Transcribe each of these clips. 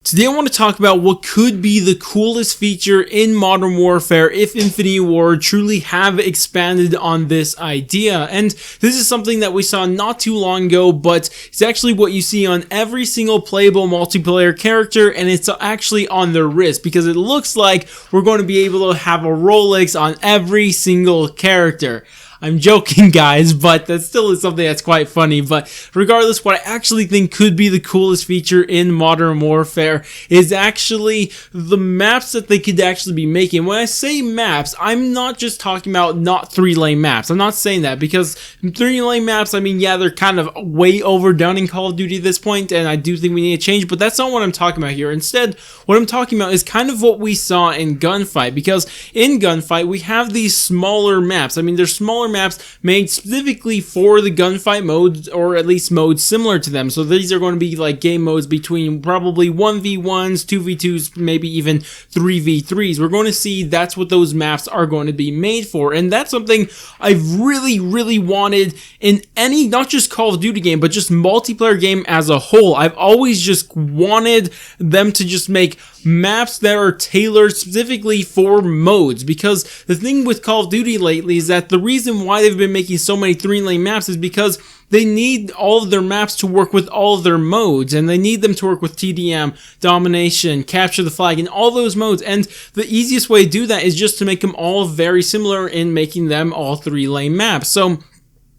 Today I want to talk about what could be the coolest feature in Modern Warfare if Infinity Ward truly have expanded on this idea. And this is something that we saw not too long ago, but it's actually what you see on every single playable multiplayer character, and it's actually on their wrist, because it looks like we're going to be able to have a Rolex on every single character. I'm joking, guys, but that still is something that's quite funny. But regardless, what I actually think could be the coolest feature in Modern Warfare is actually the maps that they could actually be making. When I say maps, I'm not just talking about not 3-lane maps. I'm not saying that, because 3-lane maps, I mean, yeah, they're kind of way overdone in Call of Duty at this point, and I do think we need a change, but that's not what I'm talking about here. Instead, what I'm talking about is kind of what we saw in Gunfight, because in Gunfight, we have these smaller maps. I mean, they're smaller maps made specifically for the gunfight modes, or at least modes similar to them. So these are going to be like game modes between probably 1v1s, 2v2s, maybe even 3v3s. We're going to see that's what those maps are going to be made for, and that's something I've really wanted in any, not just Call of Duty game, but just multiplayer game as a whole. I've always just wanted them to just make maps that are tailored specifically for modes, because the thing with Call of Duty lately is that the reason why they've been making so many 3-lane maps is because they need all of their maps to work with all of their modes, and they need them to work with TDM, domination, capture the flag, and all those modes. And the easiest way to do that is just to make them all very similar in making them all 3-lane maps. So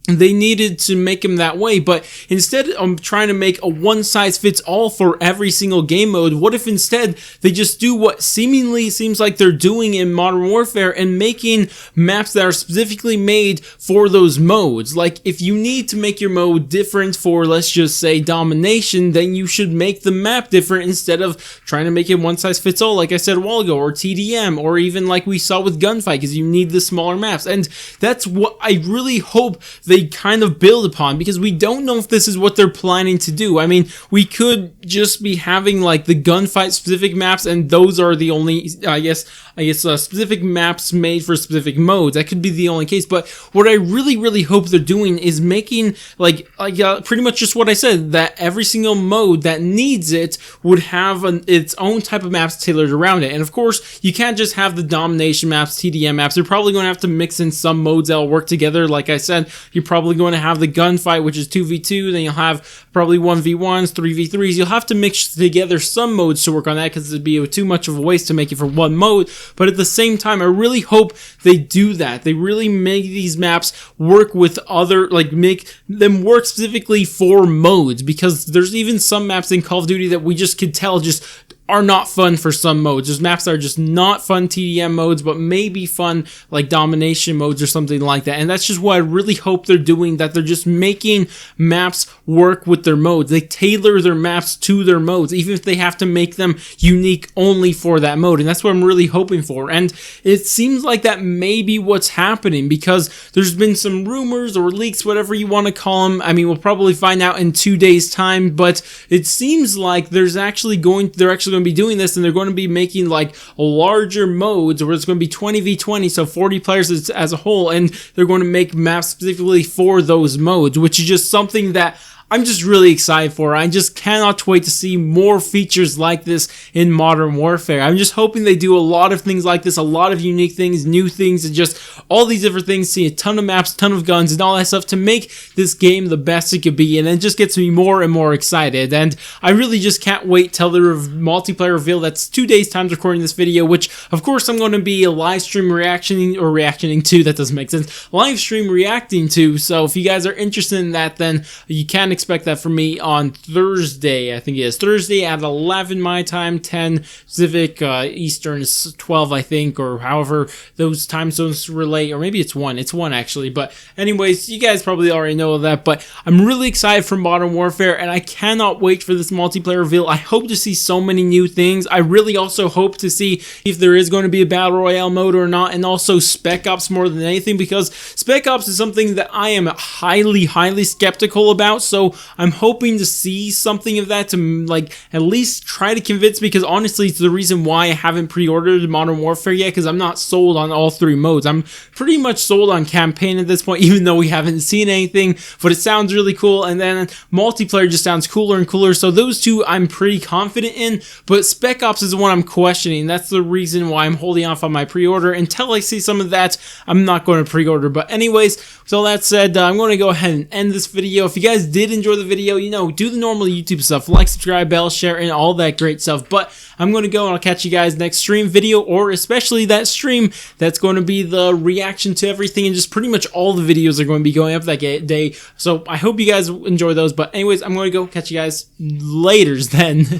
they needed to make them that way, but instead of trying to make a one-size-fits-all for every single game mode, what if instead they just do what seemingly seems like they're doing in Modern Warfare and making maps that are specifically made for those modes? Like, if you need to make your mode different for, let's just say, domination, then you should make the map different instead of trying to make it one-size-fits-all, like I said a while ago, or TDM, or even like we saw with Gunfight, because you need the smaller maps. And that's what I really hope they kind of build upon, because we don't know if this is what they're planning to do. I mean, we could just be having like the gunfight specific maps, and those are the only, I guess specific maps made for specific modes. That could be the only case. But what I really hope they're doing is making like pretty much just what I said, that every single mode that needs it would have its own type of maps tailored around it. And of course, you can't just have the domination maps, TDM maps. You're probably going to have to mix in some modes that'll work together. Like I said, you're probably going to have the gunfight, which is 2v2, then you'll have probably 1v1s, 3v3s. You'll have to mix together some modes to work on that, because it'd be too much of a waste to make it for one mode. But at the same time, I really hope they do that. They really make these maps work with other, like make them work specifically for modes, because there's even some maps in Call of Duty that we just could tell just are not fun for some modes. There's maps that are just not fun TDM modes, but maybe fun like domination modes or something like that. And that's just what I really hope they're doing, that they're just making maps work with their modes. They tailor their maps to their modes, even if they have to make them unique only for that mode. And that's what I'm really hoping for. And it seems like that may be what's happening, because there's been some rumors or leaks, whatever you want to call them. I mean, we'll probably find out in 2 days' time, but it seems like they're actually going to be doing this, and they're going to be making like larger modes where it's going to be 20v20, so 40 players as a whole, and they're going to make maps specifically for those modes, which is just something that I'm just really excited for. I just cannot wait to see more features like this in Modern Warfare. I'm just hoping they do a lot of things like this, a lot of unique things, new things, and just all these different things, see a ton of maps, ton of guns, and all that stuff to make this game the best it could be, and it just gets me more and more excited. And I really just can't wait till the multiplayer reveal. That's 2 days time to recording this video, which of course I'm going to be a live stream reacting to. That doesn't make sense. Live stream reacting to. So if you guys are interested in that, then you can expect that from me on Thursday. I think it is Thursday at 11 my time, 10 Pacific, Eastern is 12 I think, or however those time zones relate, or maybe it's 1 actually. But anyways, you guys probably already know that, but I'm really excited for Modern Warfare, and I cannot wait for this multiplayer reveal. I hope to see so many new things. I really also hope to see if there is going to be a Battle Royale mode or not, and also Spec Ops more than anything, because Spec Ops is something that I am highly skeptical about. So So I'm hoping to see something of that to like at least try to convince me, because honestly it's the reason why I haven't pre-ordered Modern Warfare yet, because I'm not sold on all 3 modes. I'm pretty much sold on campaign at this point, even though we haven't seen anything, but it sounds really cool, and then multiplayer just sounds cooler and cooler. So those 2 I'm pretty confident in, but Spec Ops is the one I'm questioning. That's the reason why I'm holding off on my pre-order. Until I see some of that, I'm not going to pre-order. But anyways, with all that said, I'm going to go ahead and end this video. If you guys did enjoy the video, you know, do the normal YouTube stuff, like, subscribe, bell, share, and all that great stuff. But I'm going to go and I'll catch you guys next stream video, or especially that stream that's going to be the reaction to everything, and just pretty much all the videos are going to be going up that day. So I hope you guys enjoy those. But anyways, I'm going to go catch you guys later then.